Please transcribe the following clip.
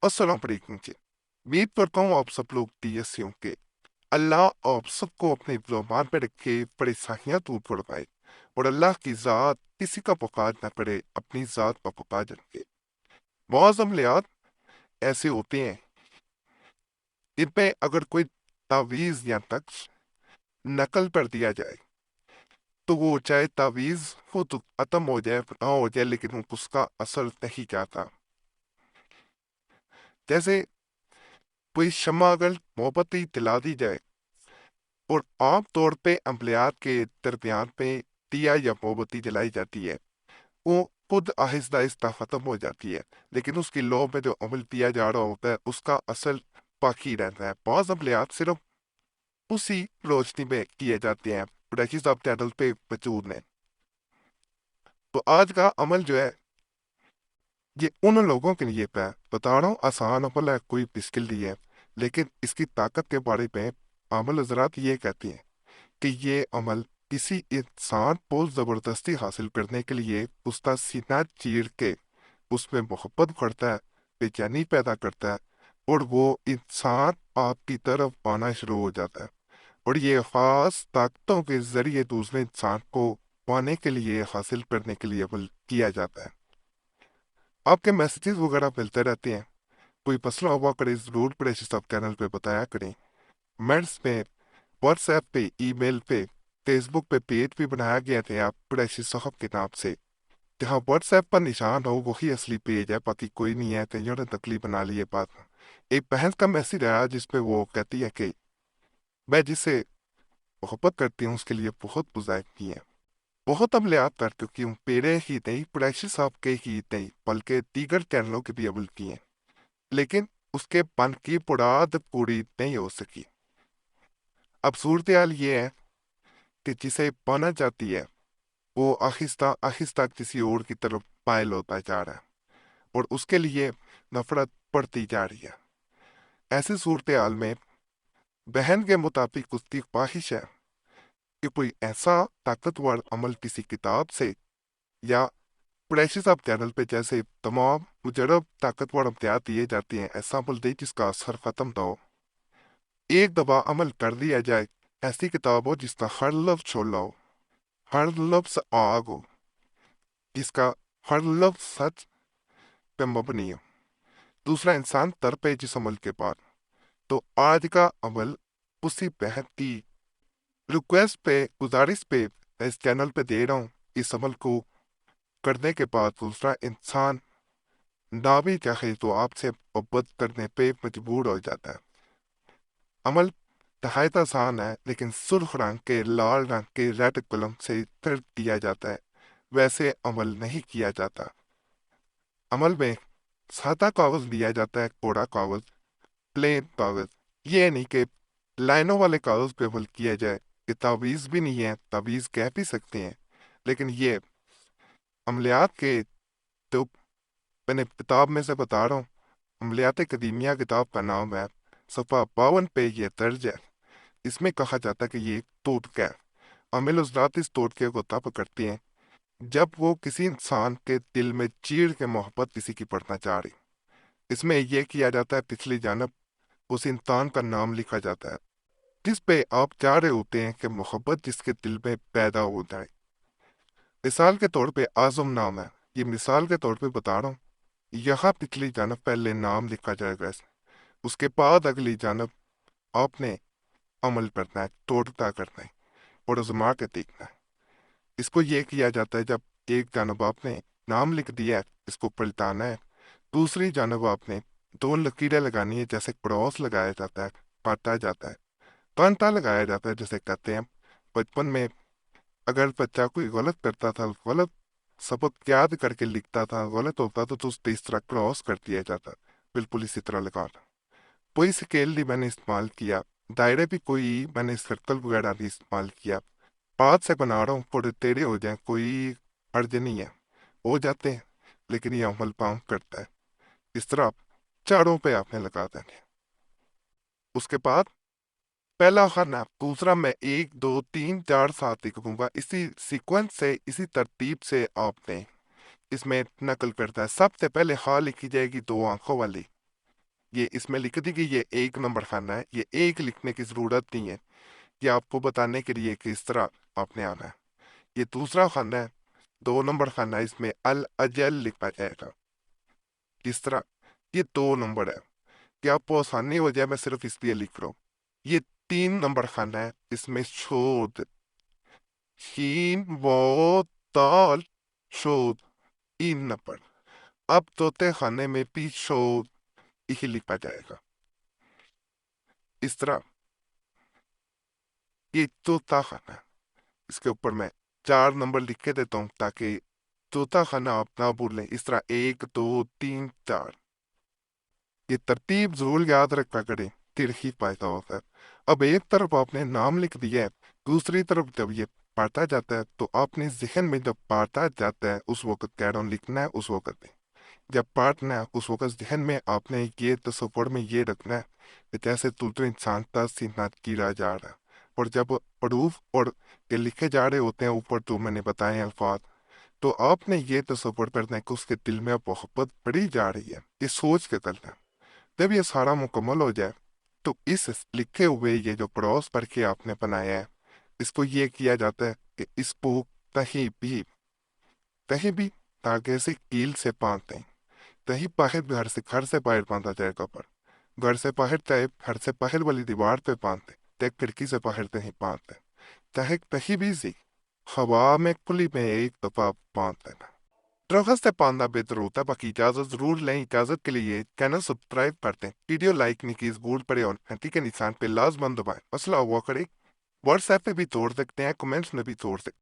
अस्सलाम वालेकुम जी। उम्मीद करता हूँ आप सब लोग खैरियत से होंगे। अल्लाह आप सबको अपने ईमान पे रखे, परेशानियां दूर फरमाए और अल्लाह की ज़ात किसी का पुकार न करे, अपनी ज़ात का पुकार रखे। बहुत अमलियात ऐसे होते हैं जिनमें अगर कोई तावीज़ या तख्त नकल कर दिया जाए तो वो चाहे तावीज़ हो तो ख़त्म हो जाए ना हो जाए, लेकिन वो उसका असर नहीं जाता। जैसे कोई शम्मा अगर मोमबत्ती जला दी जाए और आम तौर पे अमलियात के दरमियान पे दिया या मोमबत्ती जलाई जाती है, वो खुद आहिस्ता आहिस्ता ख़त्म हो जाती है, लेकिन उसकी लौ में जो अमल किया जा रहा होता है उसका असर बाकी रहता है। बहुत अमलियात सिर्फ उसी रोशनी में किए जाते हैं, रशीद साहब चैनल पे मौजूद हैं। तो आज का अमल जो है ये उन लोगों के लिए मैं बता रहा हूँ, आसान अमल है, कोई मुश्किल नहीं है, लेकिन इसकी ताकत के बारे में आमल हजरात ये कहते हैं कि ये अमल किसी इंसान को जबरदस्ती हासिल करने के लिए उसका सीना चीर के उसमें मोहब्बत करता है, बेचैनी पैदा करता है और वो इंसान आपकी तरफ आना शुरू हो जाता है। और ये खास ताकतों के जरिए दूसरे इंसान को पाने के लिए, हासिल करने के लिए अमल किया जाता है। आपके मैसेजेस वगैरह मिलते रहते हैं, कोई मसला हुआ करे जरूर प्रेशर सब चैनल पे बताया करें। मेड्स में, व्हाट्सएप पे, ईमेल पे, फेसबुक पे पेज भी बनाया गया थे आप प्रेशर साहब के नाम से। जहाँ व्हाट्सएप पर निशान हो वही असली पेज है, बाकी कोई नहीं है, कईयों ने नकली बना ली है बात। एक बहन का मैसेज आया जिसपे वो कहती है कि मैं जिससे मोहब्बत करती हूँ उसके लिए बहुत बुज़ायकी है, बहुत अमलियात कर चुकी हूँ, मेरे ही नहीं प्रेशर साहब के ही नहीं बल्कि दीगर चैनलों के भी अमल किए, लेकिन उसके मन की मुराद पूरी नहीं हो सकी। अब सूरत हाल ये है कि जिसे पाना चाहती है वो आहिस्ता आहिस्ता किसी और की तरफ माइल होता जा रहा है और उसके लिए नफरत बढ़ती जा रही है। ऐसी सूरत हाल में बहन के मुताबिक उसकी ख्वाहिश है कि कोई ऐसा ताकतवर अमल किसी किताब से या प्रेशर ऑफ चैनल पे जैसे तमाम मुजरब ताकतवर अमलियात दिए जाते हैं, ऐसा अमल दे जिसका असर खत्म ना हो, एक दफा अमल कर लिया जाए। ऐसी किताब हो जिसका हर लफ्ज छोला हो, हर लफ्ज आग हो, जिसका हर लफ्ज सच पे मबनी हो, दूसरा इंसान तड़पे जिस अमल के बाद। तो आज का अमल उसी बहन की रिक्वेस्ट पे, गुजारिश पे मैं इस चैनल पे दे रहा हूँ। इस अमल को करने के बाद दूसरा इंसान ना भी चाहे तो आपसे मोहब्बत करने पे मजबूर हो जाता है। अमल नहायत आसान है, लेकिन सुर्ख रंग के, लाल रंग के रेड कलम से कर दिया जाता है, वैसे अमल नहीं किया जाता। अमल में सादा कागज लिया जाता है, कोरा कागज, प्लेन कागज। ये नहीं कि लाइनों वाले कागज पे अमल किया जाए, कि तावीज़ भी नहीं है, तावीज़ कह भी सकते हैं, लेकिन ये अमलियात के तो मैंने किताब में से बता रहा हूँ। अमलियात कदीमिया किताब का नाम है, सफ़ा 52 पे ये दर्ज है। इसमें कहा जाता है कि ये एक टोटका है। अमिल हज़रात इस टोटके को तब करते हैं जब वो किसी इंसान के दिल में चीर के मोहब्बत किसी की पड़ना चाह रही। इसमें यह किया जाता है पिछली जानब उस इंसान का नाम लिखा जाता है जिस पे आप चाह रहे होते हैं कि मोहब्बत जिसके दिल में पैदा हो जाए। मिसाल के तौर पे आजम नाम है, ये मिसाल के तौर पे बता रहा हूँ। यहाँ पिछली जानब पहले नाम लिखा जाएगा, उसके बाद अगली जानब आपने अमल करना है, तोड़ता करना है और आजमा के देखना है। इसको ये किया जाता है जब एक जानब आपने नाम लिख दिया है, इसको पलटाना है, दूसरी जानब आपने दो लकीरें लगानी है, जैसे क्रॉस लगाया जाता है, काटा जाता है, कांटा लगाया जाता है, जैसे कहते हैं। बचपन में अगर बच्चा कोई गलत करता था, गलत सबक याद करके लिखता था, गलत होता तो उस पे इस तरह क्रॉस कर दिया जाता, बिल्कुल इसी तरह लगाना। कोई स्केल नहीं मैंने इस्तेमाल किया, दायरे भी कोई मैंने सर्कल वगैरह नहीं इस्तेमाल किया। हाथ से बना रहा हूँ, थोड़े टेढ़े हो जाए कोई हर्ज नहीं है, हो जाते हैं, लेकिन ये अमल पाँव करता है। इस तरह आप चारों पे आपने लगा देने हैं। उसके बाद पहला खाना, दूसरा मैं 1 2 3 4 7 लिखूंगा, इसी सीक्वेंस से, इसी तरतीब से आपने इसमें नकल करता है। सबसे पहले हाँ लिखी जाएगी 2 आंखों वाली, یہ اس میں لکھ دی کہ یہ 1 نمبر خانہ ہے، یہ 1 لکھنے کی ضرورت نہیں ہے، یہ آپ کو بتانے کے لیے کہ اس طرح آپ نے آنا ہے۔ یہ دوسرا خانہ ہے، 2 نمبر خانہ ہے، اس میں الاجل لکھا جائے گا، اس طرح یہ 2 نمبر ہے کہ آپ کو آسانی ہو جائے، میں صرف اس لیے لکھ رہا ہوں۔ یہ 3 نمبر خانہ ہے، اس میں شود، شین و تال، شود 3 نمبر۔ اب چوتھے خانے میں بھی شود ہی لکھا جائے گا، اس طرح یہ چوتھا خانہ ہے۔ اس کے اوپر میں 4 نمبر لکھ کے دیتا ہوں تاکہ چوتھا خانہ آپ نہ بھولیں، اس طرح 1 2 3 4۔ یہ ترتیب ضرور یاد رکھا کریں، پھر ہی فائدہ ہوتا ہے۔ اب ایک طرف آپ نے نام لکھ دیا ہے، دوسری طرف جب یہ پڑھتا جاتا ہے تو اپنے ذہن میں جب پڑھتا جاتا ہے اس وقت کہہ رہا ہوں لکھنا ہے، اس وقت میں جب پڑھنا ہے اس وقت ذہن میں آپ نے یہ تصور میں یہ رکھنا ہے کہ جیسے تو انسان کا سینہ گرا جا رہا ہے، اور جب حروف اور کے لکھے جا رہے ہوتے ہیں اوپر جو میں نے بتائے الفاظ، تو آپ نے یہ تصور کرنا ہے کہ اس کے دل میں محبت پڑی جا رہی ہے، یہ سوچ کے کرنا ہے۔ جب یہ سارا مکمل ہو جائے تو اس لکھے ہوئے یہ جو پڑوس پر کے آپ نے بنایا ہے، اس کو یہ کیا جاتا ہے کہ اس کو کہیں بھی دھاگے سے کیل سے باندھ دیں، کہیں باہر گھر سے باہر باندھا جائے گا، پر گھر سے باہر چاہے گھر سے باہر والی دیوار پہ باندھ دیں، چاہے کھڑکی سے باہر کہیں باندھ دیں، چاہے کہیں بھی سی ہوا میں کھلی میں ایک دفعہ باندھ دینا۔ درخواست سے باندھنا بہتر ہوتا ہے، باقی اجازت ضرور لیں۔ اجازت کے لیے چینل سبسکرائب کرتے ہیں، ویڈیو لائک نہیں کی ضرور پڑے اور گھنٹی کے نشان پہ لازمن دبائیں۔ مسئلہ ہوا کرے واٹس ایپ پہ بھی توڑ سکتے ہیں، کمنٹس میں بھی توڑ سکتے ہیں۔